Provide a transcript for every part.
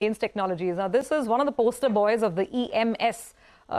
Kaynes Technologies. Now, this is one of the poster boys of the EMS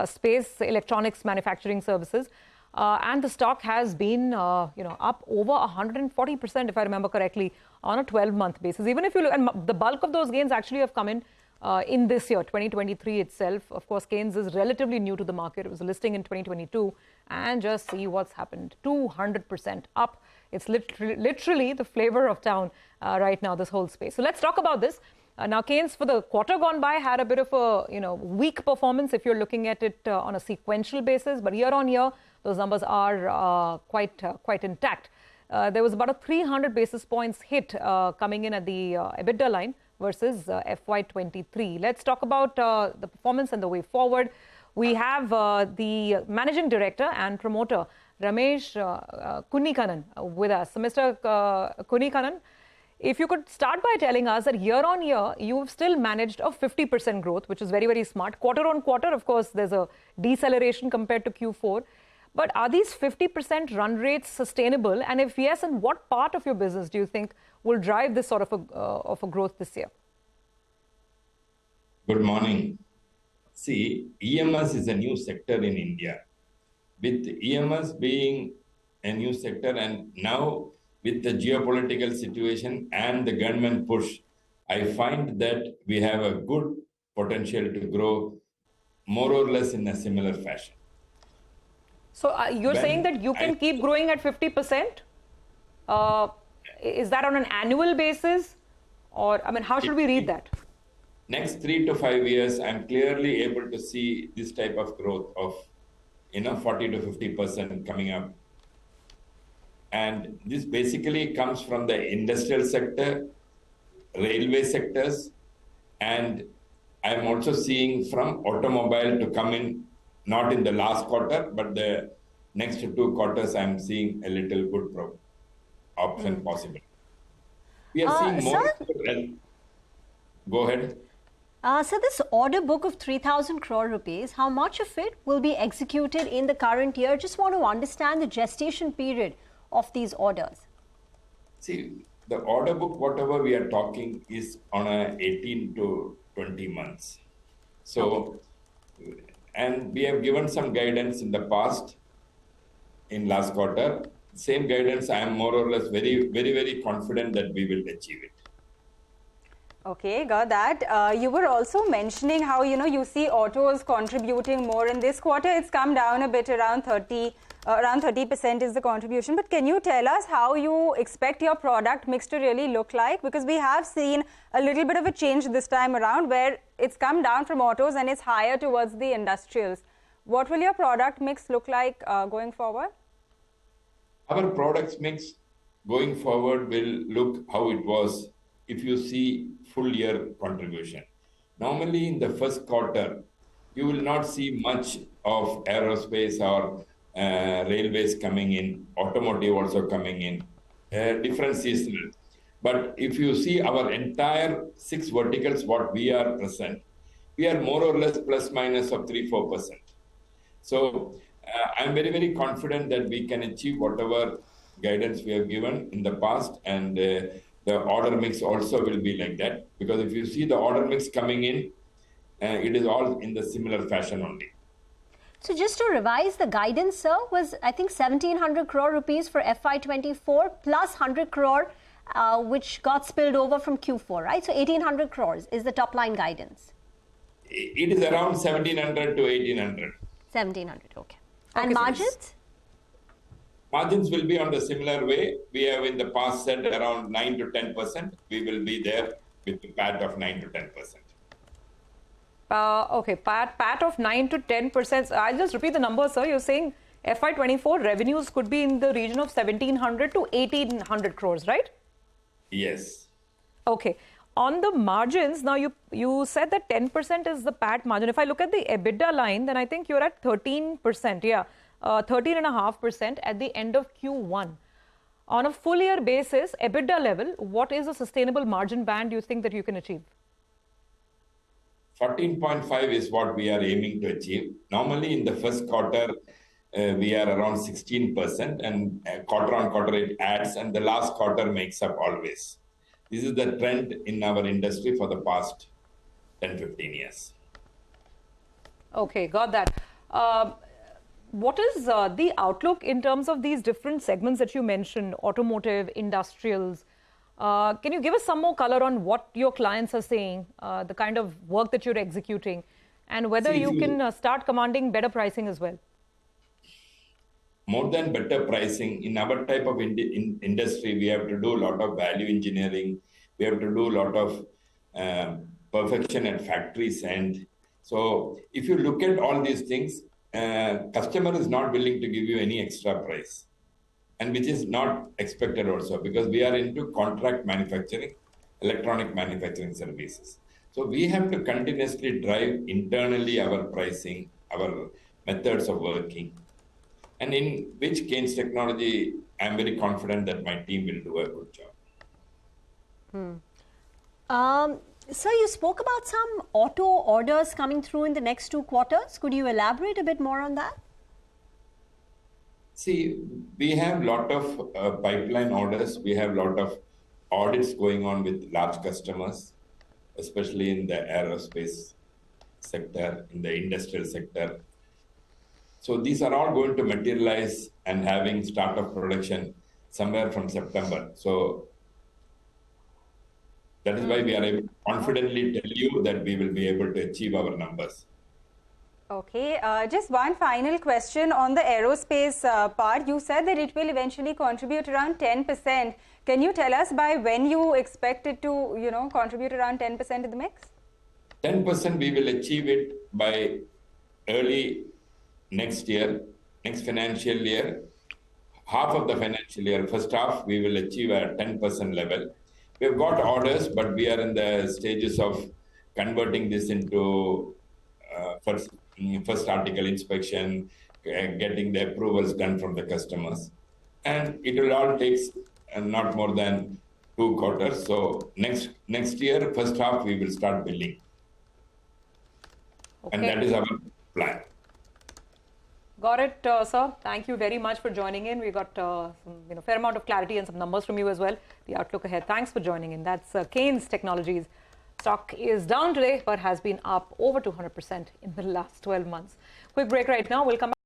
space, electronics manufacturing services. And the stock has been, up over 140%, if I remember correctly, on a 12-month basis. Even if you look, and the bulk of those gains actually have come in this year, 2023 itself. Of course, Kaynes is relatively new to the market. It was a listing in 2022. And just see what's happened. 200% up. It's literally the flavor of town right now, this whole space. So let's talk about this. Now, Kaynes, for the quarter gone by, had a bit of a weak performance if you're looking at it on a sequential basis. But year on year, those numbers are quite intact. There was about a 300 basis points hit coming in at the EBITDA line versus FY23. Let's talk about the performance and the way forward. We have the managing director and promoter, Ramesh Kunhikannan, with us. So, Mr. Kunhikannan, if you could start by telling us that year on year, you've still managed a 50% growth, which is very, very smart. Quarter on quarter, of course, there's a deceleration compared to Q4. But are these 50% run rates sustainable? And if yes, in what part of your business do you think will drive this sort of a growth this year? Good morning. See, EMS is a new sector in India. With EMS being a new sector, and now with the geopolitical situation and the government push, I find that we have a good potential to grow more or less in a similar fashion. So you're saying that you can keep growing at 50%? Is that on an annual basis? Or, I mean, how should we read that? Next 3 to 5 years, I'm clearly able to see this type of growth of 40 to 50% coming up. And this basically comes from the industrial sector, railway sectors, and I'm also seeing from automobile to come in, not in the last quarter, but the next 2 quarters, I'm seeing a little good option possible. We are seeing more. Go ahead. So this order book of 3,000 crore rupees, how much of it will be executed in the current year? Just want to understand the gestation period of these orders. See, the order book, whatever we are talking, is on a 18 to 20 months. So, and we have given some guidance in the past, in last quarter. Same guidance, I am more or less very, very, very confident that we will achieve it. Okay, got that. You were also mentioning how, you see autos contributing more in this quarter. It's come down a bit, around 30% is the contribution. But can you tell us how you expect your product mix to really look like? Because we have seen a little bit of a change this time around where it's come down from autos and it's higher towards the industrials. What will your product mix look like going forward? Our products mix going forward will look how it was if you see full year contribution. Normally in the first quarter, you will not see much of aerospace or railways coming in, automotive also coming in, different seasonal. But if you see our entire 6 verticals, what we are present, we are more or less plus minus of 3-4%. So I'm very, very confident that we can achieve whatever guidance we have given in the past, and the order mix also will be like that. Because if you see the order mix coming in, it is all in the similar fashion only. So just to revise, the guidance, sir, was I think 1,700 crore rupees for FY24 plus 100 crore, which got spilled over from Q4, right? So 1,800 crores is the top line guidance. It is around 1,700 to 1,800. 1,700, okay. And margins? Margins will be on the similar way. We have in the past said around 9 to 10%. We will be there with the PAT of 9 to 10%. Okay, PAT of 9 to 10%. I'll just repeat the numbers, sir. You're saying FY24 revenues could be in the region of 1,700 to 1,800 crores, right? Yes. Okay. On the margins, now you said that 10% is the PAT margin. If I look at the EBITDA line, then I think you're at 13%. Yeah, 13.5% at the end of Q1. On a full year basis, EBITDA level, what is a sustainable margin band you think that you can achieve? 14.5 is what we are aiming to achieve. Normally in the first quarter, we are around 16%, and quarter on quarter it adds, and the last quarter makes up always. This is the trend in our industry for the past 10-15 years. Okay, got that. What is the outlook in terms of these different segments that you mentioned, automotive, industrials? Can you give us some more color on what your clients are saying, the kind of work that you're executing, and whether you can start commanding better pricing as well? More than better pricing, in our type of industry, we have to do a lot of value engineering. We have to do a lot of perfection at factories end. So if you look at all these things, customer is not willing to give you any extra price, and which is not expected also, because we are into contract manufacturing, electronic manufacturing services. So we have to continuously drive internally our pricing, our methods of working, and in which Kaynes technology, I'm very confident that my team will do a good job. Sir, you spoke about some auto orders coming through in the next 2 quarters. Could you elaborate a bit more on that? See, we have a lot of pipeline orders. We have a lot of audits going on with large customers, especially in the aerospace sector, in the industrial sector. So these are all going to materialize and having start of production somewhere from September. So that is why we are able to confidently tell you that we will be able to achieve our numbers. Okay, just one final question on the aerospace part. You said that it will eventually contribute around 10%. Can you tell us by when you expect it to, contribute around 10% in the mix? 10% we will achieve it by early next year, next financial year. Half of the financial year, first half, we will achieve a 10% level. We've got orders, but we are in the stages of converting this into first article inspection, getting the approvals done from the customers. And it will all take not more than 2 quarters. So next year, first half, we will start billing. Okay. And that is our plan. Got it, sir. Thank you very much for joining in. We got some fair amount of clarity and some numbers from you as well. The outlook ahead. Thanks for joining in. That's Kaynes Technologies. Stock is down today, but has been up over 200% in the last 12 months. Quick break right now. We'll come back.